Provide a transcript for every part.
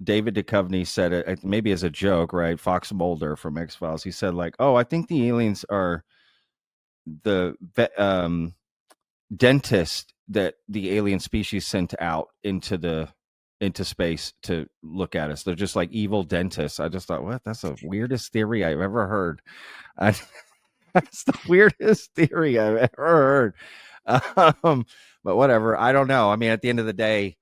David Duchovny said it maybe as a joke, right? Fox Mulder from X-Files. He said like, "Oh, I think the aliens are the dentist that the alien species sent out into space to look at us. They're just like evil dentists." I just thought, what? That's the weirdest theory I've ever heard. I, that's the weirdest theory I've ever heard. But whatever. I don't know. I mean, at the end of the day,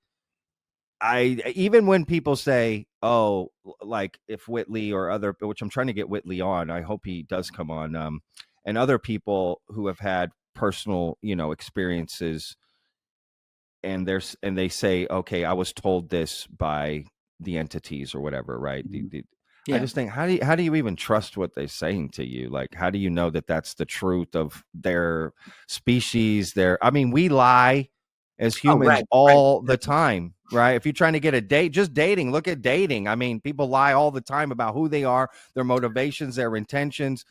even when people say, "Oh, like if Whitley or other," which I'm trying to get Whitley on, I hope he does come on, and other people who have had personal, experiences, and they say, "Okay, I was told this by the entities or whatever," right? I just think, how do you even trust what they're saying to you? Like, how do you know that that's the truth of their species? I mean, we lie as humans all the time, right? If you're trying to get a date, just dating, look at dating. I mean, people lie all the time about who they are, their motivations, their intentions.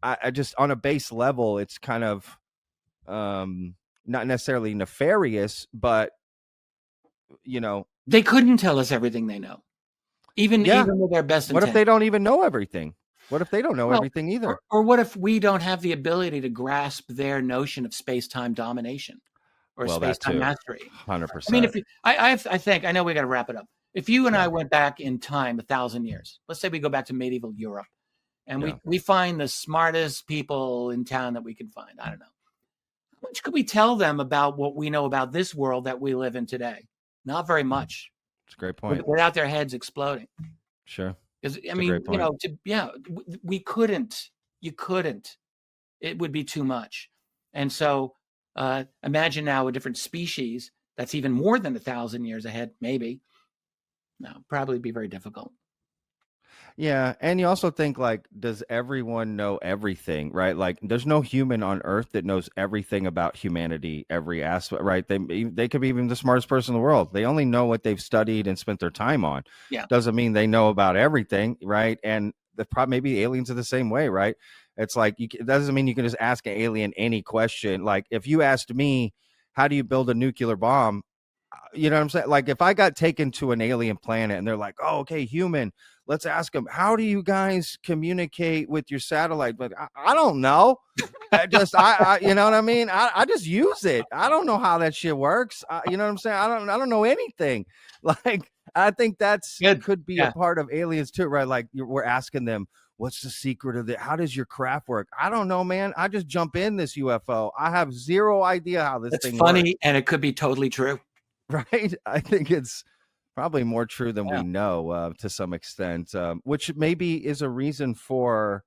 I just, on a base level, it's kind of not necessarily nefarious, but they couldn't tell us everything they know. Even with their best intent. What if they don't even know everything? What if they don't know everything either? Or what if we don't have the ability to grasp their notion of space-time domination or space-time mastery? 100%. I mean, I think, I know we got to wrap it up. If you and I went back in time 1,000 years, let's say we go back to medieval Europe, and we find the smartest people in town that we can find. I don't know. How much could we tell them about what we know about this world that we live in today? Not very much. It's a great point. Without their heads exploding. Sure. Because I mean, we couldn't. You couldn't. It would be too much. And so, imagine now a different species that's even more than 1,000 years ahead. Maybe. No, probably be very difficult. Yeah, and you also think, like, does everyone know everything, right? Like, there's no human on Earth that knows everything about humanity, every aspect, right? They could be even the smartest person in the world. They only know what they've studied and spent their time on. Yeah, doesn't mean they know about everything, right? And maybe aliens are the same way, right? It's like it doesn't mean you can just ask an alien any question. Like, if you asked me, how do you build a nuclear bomb? You know what I'm saying? Like, if I got taken to an alien planet and they're like, "Oh, okay, human, let's ask them, how do you guys communicate with your satellite?" But I don't know. I you know what I mean? I just use it. I don't know how that shit works. You know what I'm saying? I don't know anything. Like, I think could be a part of aliens too, right? Like, we're asking them, what's the secret of it? How does your craft work? I don't know, man. I just jump in this UFO. I have zero idea how this thing funny works. And it could be totally true. Right? I think it's probably more true than we know to some extent, which maybe is a reason for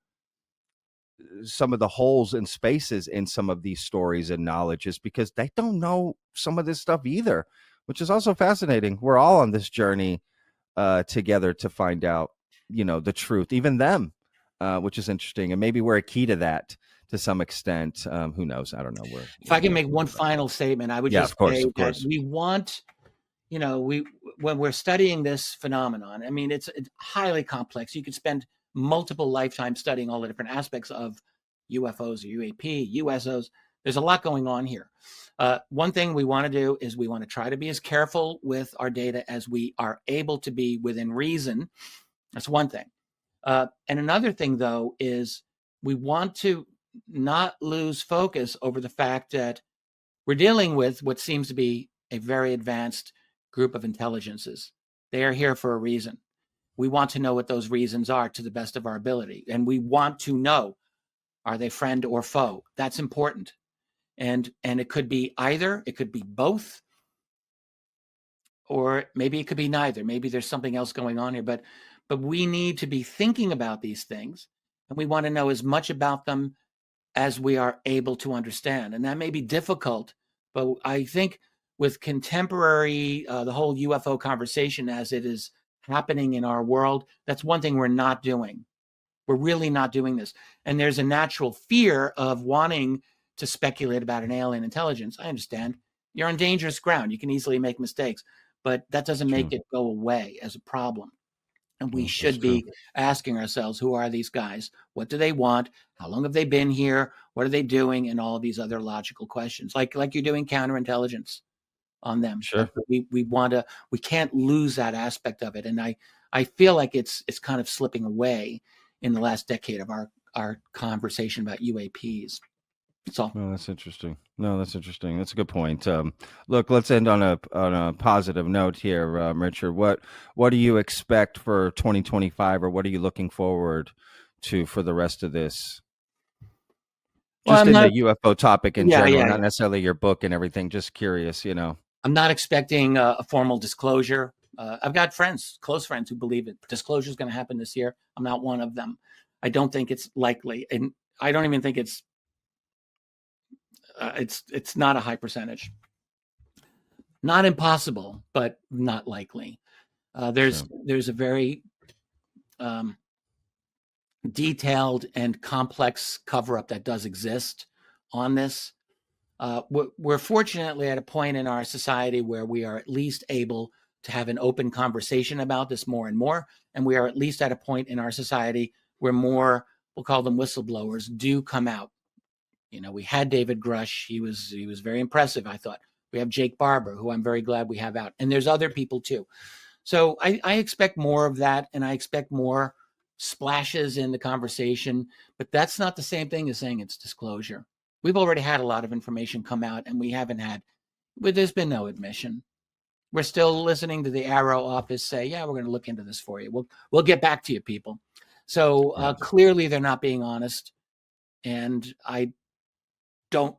some of the holes and spaces in some of these stories and knowledges, because they don't know some of this stuff either, which is also fascinating. We're all on this journey together to find out, the truth, even them, which is interesting. And maybe we're a key to that to some extent. Who knows? I don't know. If I can make one final statement, I would just say that we want, when we're studying this phenomenon, I mean, it's highly complex. You could spend multiple lifetimes studying all the different aspects of UFOs or UAP, USOs. There's a lot going on here. One thing we want to do is we want to try to be as careful with our data as we are able to be within reason. That's one thing. And another thing, though, is we want to not lose focus over the fact that we're dealing with what seems to be a very advanced group of intelligences. They are here for a reason. We want to know what those reasons are to the best of our ability. And we want to know, are they friend or foe? That's important. And it could be either, it could be both, or maybe it could be neither. Maybe there's something else going on here, but we need to be thinking about these things, and we want to know as much about them as we are able to understand. And that may be difficult, but I think with contemporary, the whole UFO conversation as it is happening in our world, that's one thing we're not doing. We're really not doing this. And there's a natural fear of wanting to speculate about an alien intelligence. I understand. You're on dangerous ground. You can easily make mistakes, but that doesn't make it go away as a problem. And we should be asking ourselves, who are these guys? What do they want? How long have they been here? What are they doing? And all of these other logical questions, like you're doing counterintelligence. on them. Sure. We can't lose that aspect of it. And I feel like it's kind of slipping away in the last decade of our conversation about UAPs. That's all. Oh, that's interesting. No, that's interesting. That's a good point. Look, let's end on a positive note here, Richard. What do you expect for 2025, or what are you looking forward to for the rest of this? Just in the UFO topic in general, not necessarily your book and everything. Just curious, I'm not expecting a formal disclosure. I've got close friends who believe it. Disclosure is going to happen this year. I'm not one of them. I don't think it's likely, and I don't even think it's not a high percentage. Not impossible, but not likely. There's a very detailed and complex cover-up that does exist on this. We're fortunately at a point in our society where we are at least able to have an open conversation about this more and more. And we are at least at a point in our society where more, we'll call them whistleblowers, do come out. We had David Grush. He was very impressive, I thought. We have Jake Barber, who I'm very glad we have out. And there's other people too. So I expect more of that, and I expect more splashes in the conversation. But that's not the same thing as saying it's disclosure. We've already had a lot of information come out, and there's been no admission. We're still listening to the Arrow office say, yeah, we're going to look into this for you. We'll get back to you, people. So clearly they're not being honest. And I don't,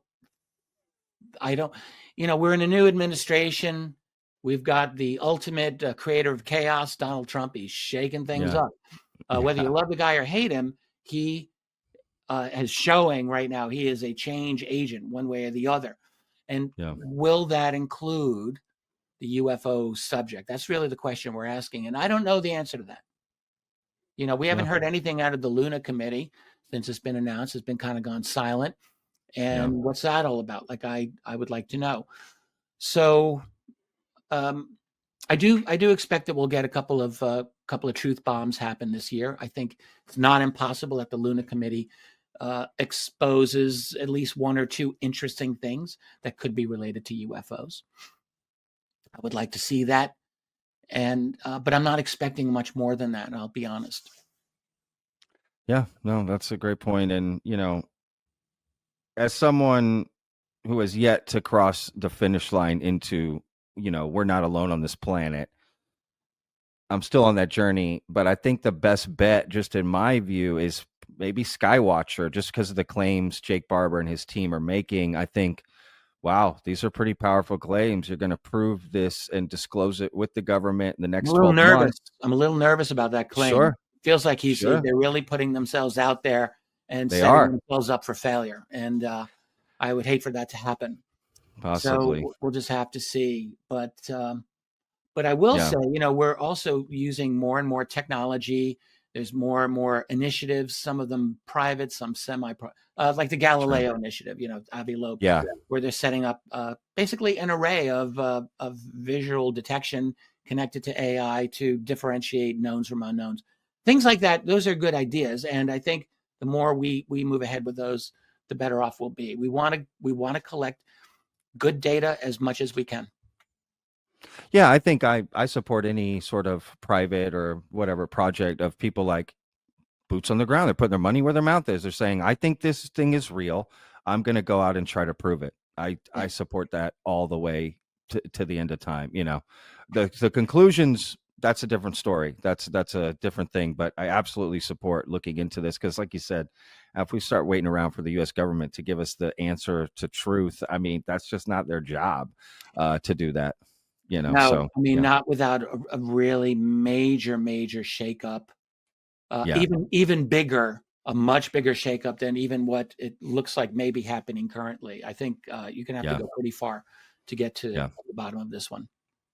we're in a new administration. We've got the ultimate creator of chaos, Donald Trump. He's shaking things up. Whether you love the guy or hate him, he is showing right now he is a change agent one way or the other. And will that include the UFO subject? That's really the question we're asking. And I don't know the answer to that. We haven't heard anything out of the Luna Committee since it's been announced. It's been kind of gone silent. And what's that all about? Like, I would like to know. So I do expect that we'll get a couple of truth bombs happen this year. I think it's not impossible that the Luna Committee exposes at least one or two interesting things that could be related to UFOs. I would like to see that. And but I'm not expecting much more than that, and I'll be honest. Yeah, no, that's a great point. And, as someone who has yet to cross the finish line into, we're not alone on this planet, I'm still on that journey. But I think the best bet, just in my view, is maybe Skywatcher, just because of the claims Jake Barber and his team are making. I think, wow, these are pretty powerful claims. You're going to prove this and disclose it with the government in the next 12 months. I'm a little nervous about that claim. Sure. Feels like they're really putting themselves out there and setting themselves up for failure. And I would hate for that to happen. Possibly. So we'll just have to see. But I will say, we're also using more and more technology. There's more and more initiatives, some of them private, some semi-private, like the Galileo initiative, Avi Loeb, where they're setting up basically an array of visual detection connected to AI to differentiate knowns from unknowns. Things like that. Those are good ideas. And I think the more we move ahead with those, the better off we'll be. We want to collect good data as much as we can. Yeah, I think I support any sort of private or whatever project of people like boots on the ground. They're putting their money where their mouth is. They're saying, I think this thing is real. I'm going to go out and try to prove it. I support that all the way to the end of time. The conclusions, that's a different story. That's a different thing. But I absolutely support looking into this because, like you said, if we start waiting around for the U.S. government to give us the answer to truth, I mean, that's just not their job to do that. No, not without a really major shakeup, even bigger, a much bigger shakeup than even what it looks like may be happening currently. I think you can have to go pretty far to get to the bottom of this one.